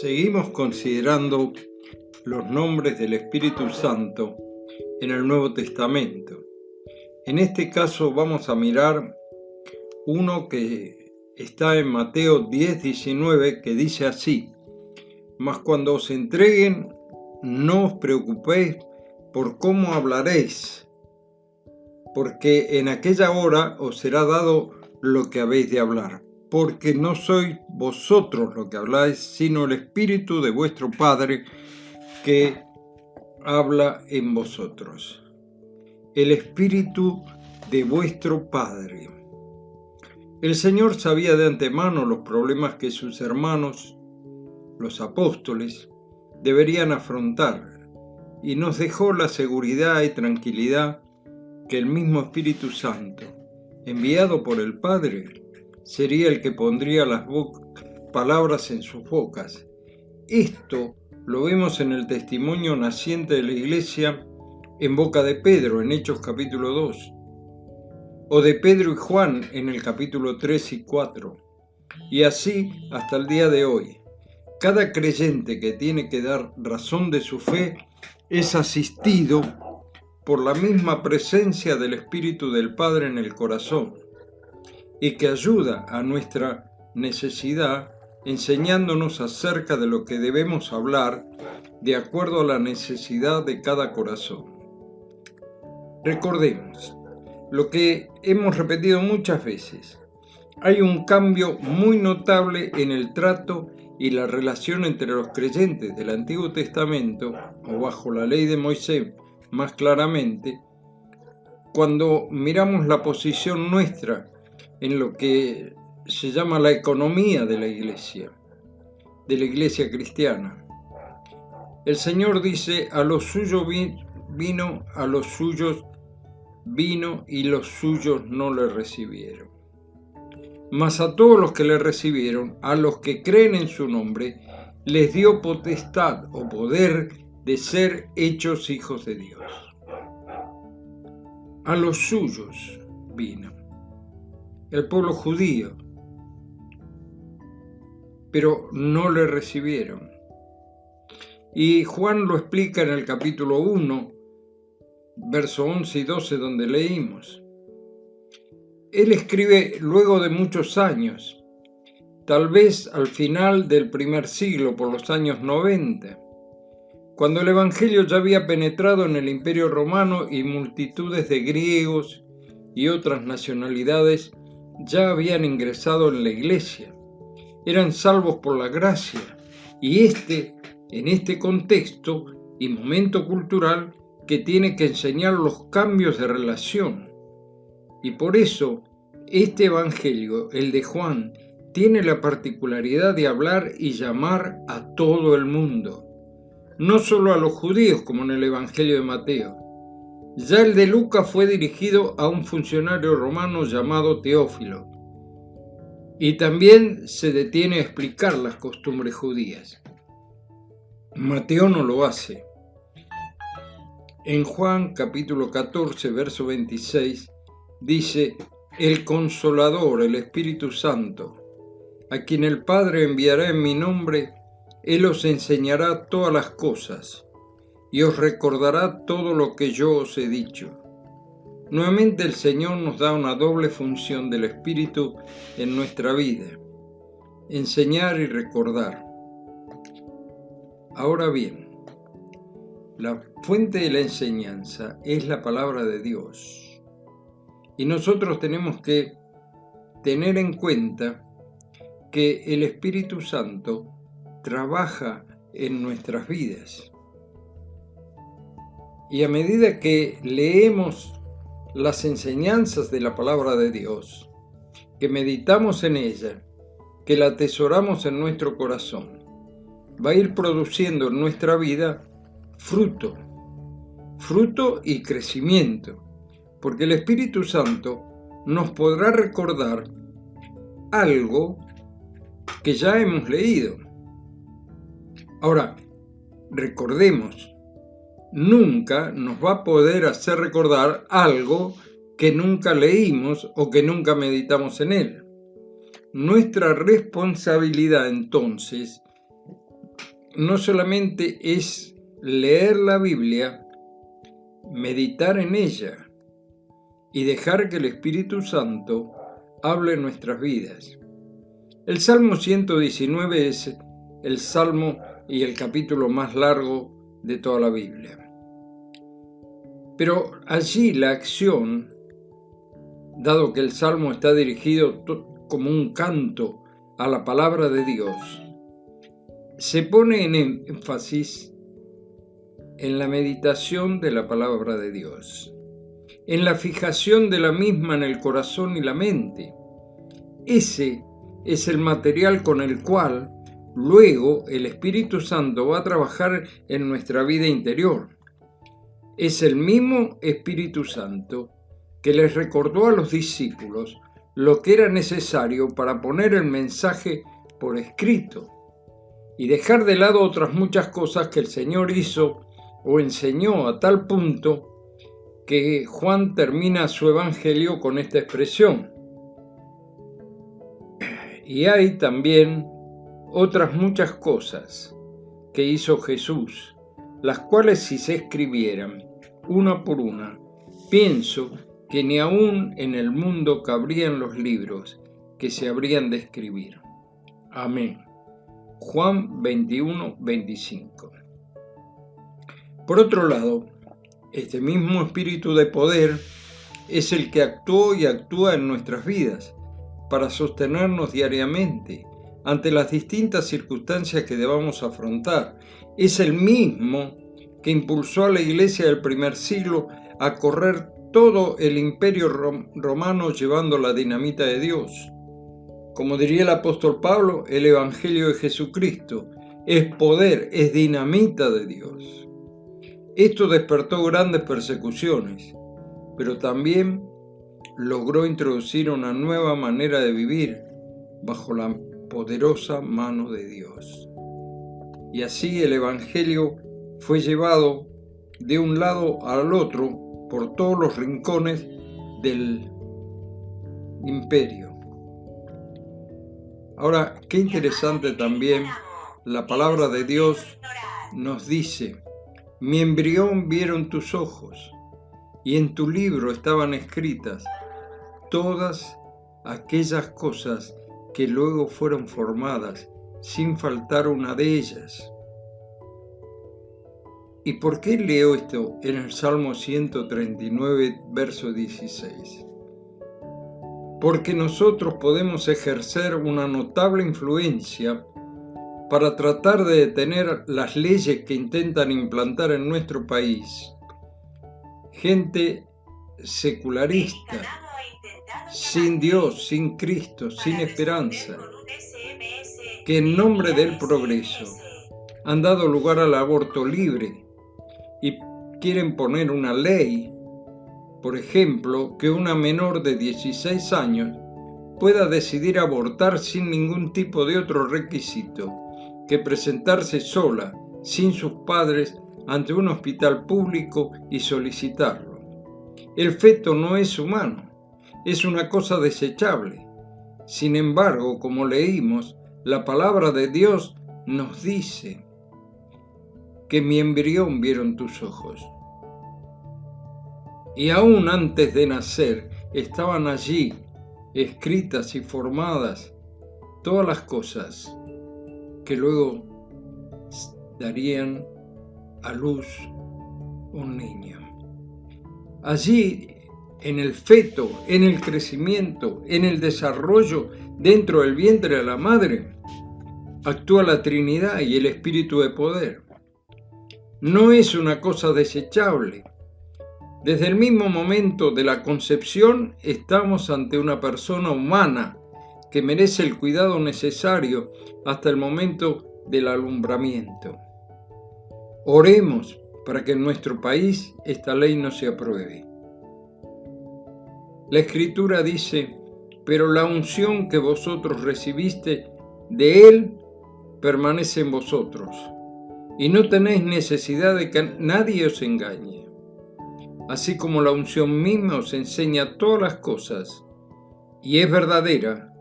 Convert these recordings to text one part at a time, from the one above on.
Seguimos considerando los nombres del Espíritu Santo en el Nuevo Testamento. En este caso vamos a mirar uno que está en Mateo 10:19, que dice así: mas cuando os entreguen, no os preocupéis por cómo hablaréis, porque en aquella hora os será dado lo que habéis de hablar, porque no sois vosotros lo que habláis, sino el Espíritu de vuestro Padre que habla en vosotros. El Espíritu de vuestro Padre. El Señor sabía de antemano los problemas que sus hermanos, los apóstoles, deberían afrontar, y nos dejó la seguridad y tranquilidad que el mismo Espíritu Santo, enviado por el Padre, sería el que pondría las palabras en sus bocas. Esto lo vemos en el testimonio naciente de la Iglesia en boca de Pedro, en Hechos capítulo 2, o de Pedro y Juan en el capítulo 3 y 4, y así hasta el día de hoy. Cada creyente que tiene que dar razón de su fe es asistido por la misma presencia del Espíritu del Padre en el corazón, y que ayuda a nuestra necesidad enseñándonos acerca de lo que debemos hablar de acuerdo a la necesidad de cada corazón. Recordemos lo que hemos repetido muchas veces. Hay un cambio muy notable en el trato y la relación entre los creyentes del Antiguo Testamento, o bajo la ley de Moisés más claramente, cuando miramos la posición nuestra en lo que se llama la economía de la iglesia cristiana. El Señor dice: a los suyos vino, a los suyos vino, y los suyos no le recibieron. Mas a todos los que le recibieron, a los que creen en su nombre, les dio potestad o poder de ser hechos hijos de Dios. A los suyos vino, el pueblo judío, pero no le recibieron. Y Juan lo explica en el capítulo 1, verso 11 y 12, donde leímos. Él escribe luego de muchos años, tal vez al final del primer siglo, por los años 90, cuando el Evangelio ya había penetrado en el Imperio Romano y multitudes de griegos y otras nacionalidades ya habían ingresado en la iglesia. Eran salvos por la gracia, y en este contexto y momento cultural que tiene que enseñar los cambios de relación. Y por eso este Evangelio, el de Juan, tiene la particularidad de hablar y llamar a todo el mundo, no solo a los judíos como en el Evangelio de Mateo. Ya el de Lucas fue dirigido a un funcionario romano llamado Teófilo, y también se detiene a explicar las costumbres judías. Mateo no lo hace. En Juan capítulo 14, verso 26, dice: el Consolador, el Espíritu Santo, a quien el Padre enviará en mi nombre, Él os enseñará todas las cosas y os recordará todo lo que yo os he dicho. Nuevamente el Señor nos da una doble función del Espíritu en nuestra vida: enseñar y recordar. Ahora bien, la fuente de la enseñanza es la palabra de Dios. Y nosotros tenemos que tener en cuenta que el Espíritu Santo trabaja en nuestras vidas. Y a medida que leemos las enseñanzas de la palabra de Dios, que meditamos en ella, que la atesoramos en nuestro corazón, va a ir produciendo en nuestra vida fruto y crecimiento. Porque el Espíritu Santo nos podrá recordar algo que ya hemos leído. Ahora, recordemos, nunca nos va a poder hacer recordar algo que nunca leímos o que nunca meditamos en él. Nuestra responsabilidad entonces no solamente es leer la Biblia, meditar en ella y dejar que el Espíritu Santo hable en nuestras vidas. El Salmo 119 es el salmo y el capítulo más largo de toda la Biblia. Pero allí la acción, dado que el salmo está dirigido como un canto a la palabra de Dios, se pone en énfasis en la meditación de la palabra de Dios, en la fijación de la misma en el corazón y la mente. Ese es el material con el cual luego el Espíritu Santo va a trabajar en nuestra vida interior. Es el mismo Espíritu Santo que les recordó a los discípulos lo que era necesario para poner el mensaje por escrito y dejar de lado otras muchas cosas que el Señor hizo o enseñó a tal punto que Juan termina su evangelio con esta expresión. Y hay también otras muchas cosas que hizo Jesús, las cuales si se escribieran una por una, pienso que ni aún en el mundo cabrían los libros que se habrían de escribir. Amén. Juan 21, 25. Por otro lado, este mismo espíritu de poder es el que actuó y actúa en nuestras vidas para sostenernos diariamente ante las distintas circunstancias que debamos afrontar. Es el mismo que impulsó a la Iglesia del primer siglo a correr todo el imperio romano llevando la dinamita de Dios. Como diría el apóstol Pablo, el Evangelio de Jesucristo es poder, es dinamita de Dios. Esto despertó grandes persecuciones, pero también logró introducir una nueva manera de vivir bajo la poderosa mano de Dios. Y así el Evangelio fue llevado de un lado al otro por todos los rincones del imperio. Ahora, qué interesante también, la palabra de Dios nos dice: mi embrión vieron tus ojos, y en tu libro estaban escritas todas aquellas cosas que luego fueron formadas, sin faltar una de ellas. ¿Y por qué leo esto en el Salmo 139, verso 16? Porque nosotros podemos ejercer una notable influencia para tratar de detener las leyes que intentan implantar en nuestro país gente secularista, sin Dios, sin Cristo, sin esperanza, que en nombre del progreso han dado lugar al aborto libre y quieren poner una ley, por ejemplo, que una menor de 16 años pueda decidir abortar sin ningún tipo de otro requisito que presentarse sola, sin sus padres, ante un hospital público y solicitarlo. El feto no es humano, es una cosa desechable. Sin embargo, como leímos, la palabra de Dios nos dice que mi embrión vieron tus ojos. Y aún antes de nacer estaban allí escritas y formadas todas las cosas que luego darían a luz un niño. Allí, en el feto, en el crecimiento, en el desarrollo dentro del vientre de la madre, actúa la Trinidad y el Espíritu de poder. No es una cosa desechable. Desde el mismo momento de la concepción estamos ante una persona humana que merece el cuidado necesario hasta el momento del alumbramiento. Oremos para que en nuestro país esta ley no se apruebe. La Escritura dice: pero la unción que vosotros recibiste de Él permanece en vosotros, y no tenéis necesidad de que nadie os engañe. Así como la unción misma os enseña todas las cosas, y es verdadera,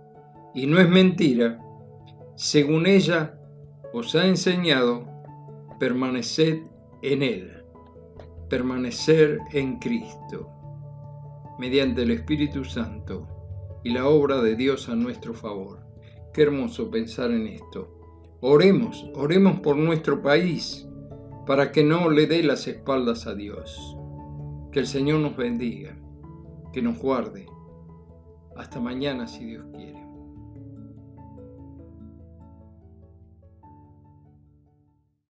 y no es mentira, según ella os ha enseñado, permaneced en Él, permanecer en Cristo, mediante el Espíritu Santo y la obra de Dios a nuestro favor. Qué hermoso pensar en esto. Oremos por nuestro país, para que no le dé las espaldas a Dios. Que el Señor nos bendiga, que nos guarde. Hasta mañana si Dios quiere.